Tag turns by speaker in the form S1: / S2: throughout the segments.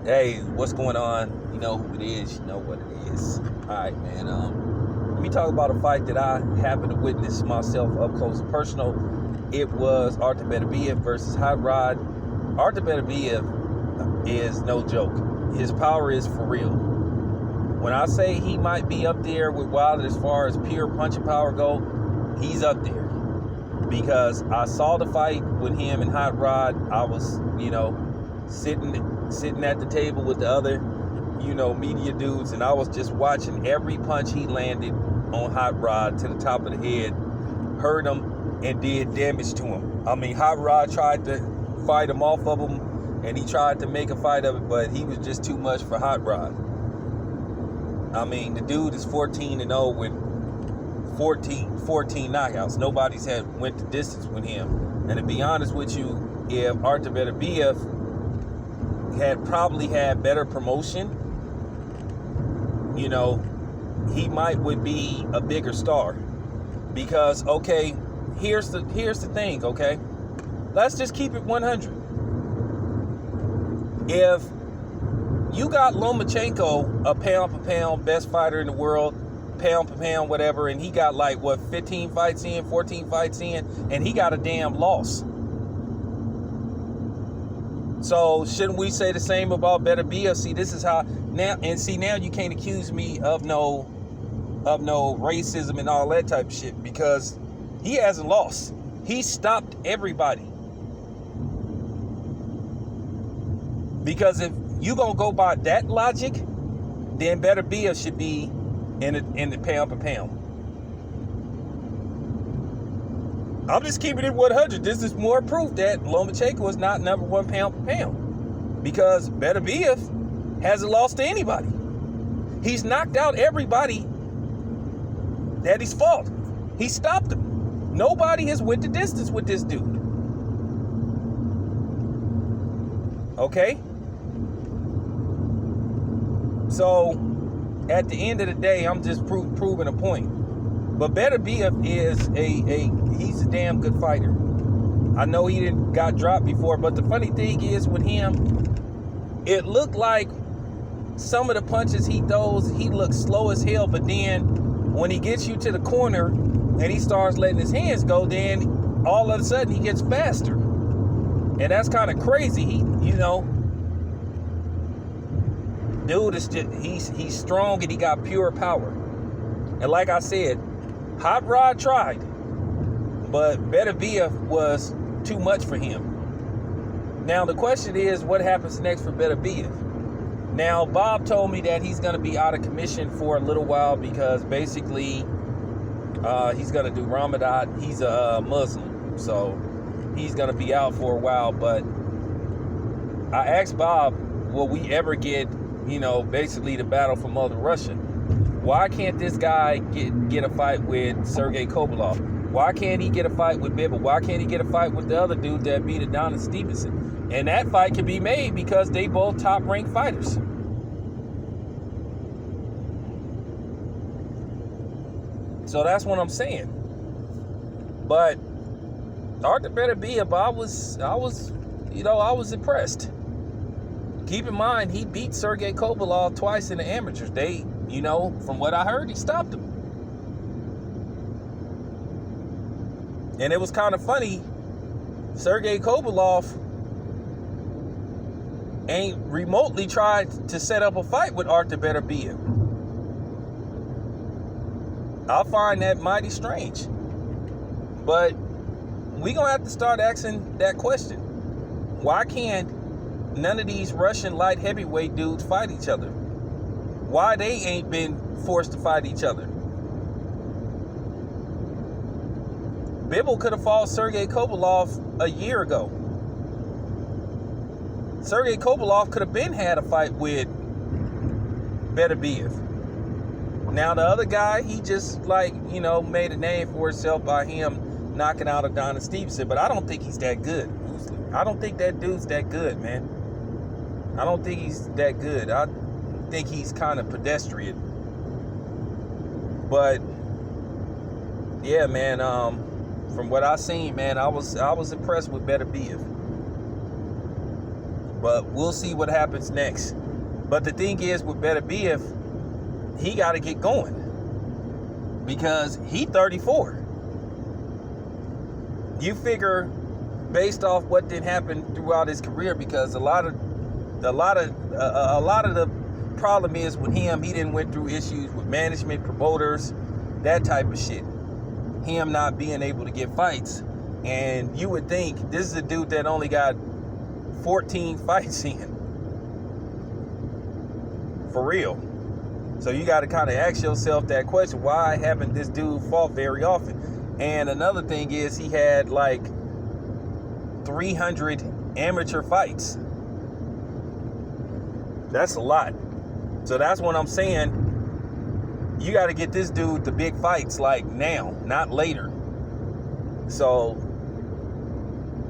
S1: Hey, what's going on? You know who it is. You know what it is. All right, man. Let me talk about a fight that I happened to witness myself up close and personal. It was Artur Beterbiev versus Hot Rod. Artur Beterbiev is no joke. His power is for real. When I say he might be up there with Wilder as far as pure punching power go, he's up there. Because I saw the fight with him and Hot Rod. I was, sitting at the table with the other, media dudes, and I was just watching every punch he landed on Hot Rod to the top of the head, hurt him, and did damage to him. I mean, Hot Rod tried to fight him off of him, and he tried to make a fight of it, but he was just too much for Hot Rod. I mean, the dude is 14-0 with 14 knockouts. Nobody's went the distance with him. And to be honest with you, if Artur Beterbiev had probably had better promotion, he would be a bigger star. Because, okay, here's the thing, okay? Let's just keep it 100. If you got Lomachenko, a pound-for-pound best fighter in the world, pound-for-pound, whatever, and he got 14 fights in, and he got a damn loss. So shouldn't we say the same about Beterbiev? See, this is how now you can't accuse me of no racism and all that type of shit, because he hasn't lost. He stopped everybody. Because if you gonna go by that logic, then Beterbiev should be in the pound per pound. I'm just keeping it 100. This is more proof that Lomachenko is not number one pound per pound, because Beterbiev hasn't lost to anybody. He's knocked out everybody that he's fought. He stopped them. Nobody has went the distance with this dude. Okay? So, at the end of the day, I'm just proving a point. But Beterbiev is he's a damn good fighter. I know he didn't got dropped before, but the funny thing is with him, it looked like some of the punches he throws, he looks slow as hell, but then when he gets you to the corner and he starts letting his hands go, then all of a sudden he gets faster. And that's kind of crazy. Dude is just, he's strong and he got pure power. And like I said, Hot Rod tried, but Beterbiev was too much for him. Now the question is, what happens next for Beterbiev? Now Bob told me that he's going to be out of commission for a little while because basically he's going to do Ramadan. He's a Muslim, so he's going to be out for a while. But I asked Bob, will we ever get, basically the battle for Mother Russia? Why can't this guy get a fight with Sergey Kovalev? Why can't he get a fight with Bibble? Why can't he get a fight with the other dude that beat Adonis Stevenson? And that fight can be made because they both top-ranked fighters. So that's what I'm saying. But Artur Beterbiev, I was impressed. Keep in mind, he beat Sergey Kovalev twice in the amateurs. From what I heard, he stopped him. And it was kind of funny. Sergey Kovalev ain't remotely tried to set up a fight with Artur Beterbiev. I find that mighty strange. But we gonna have to start asking that question. Why can't none of these Russian light heavyweight dudes fight each other? Why they ain't been forced to fight each other? Bibble could have fought Sergey Kovalev a year ago. Sergey Kovalev could have had a fight with Beterbiev. Now the other guy, he just made a name for himself by him knocking out Adonis Stevenson, but I don't think he's that good. I don't think that dude's that good, man. I don't think he's that good. I think he's kind of pedestrian. But yeah, man, from what I seen, man, I was impressed with Beterbiev. But we'll see what happens next. But the thing is, with Beterbiev, he got to get going because he 34. You figure, based off what did happen throughout his career, because a lot of the problem is with him, he didn't went through issues with management, promoters, that type of shit. Him not being able to get fights. And you would think this is a dude that only got 14 fights in. For real. So you got to kind of ask yourself that question. Why haven't this dude fought very often? And another thing is he had like 300 amateur fights. That's a lot. So that's what I'm saying. You got to get this dude the big fights like now, not later. So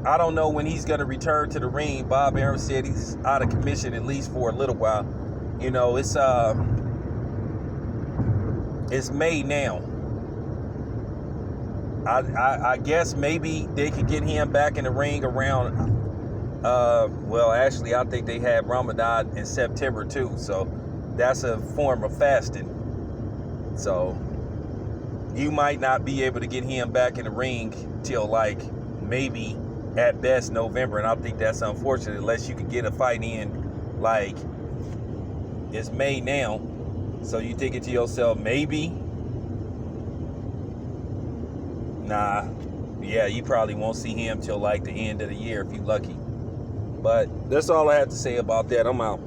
S1: I don't know when he's going to return to the ring. Bob Arum said he's out of commission at least for a little while. You know, it's May now. I guess maybe they could get him back in the ring around, well, actually, I think they had Ramadan in September too. So that's a form of fasting. So you might not be able to get him back in the ring till like maybe at best November. And I think that's unfortunate unless you could get a fight in like it's May now. So you thinking to yourself, maybe? Nah. Yeah, you probably won't see him till like the end of the year if you're lucky. But that's all I have to say about that. I'm out.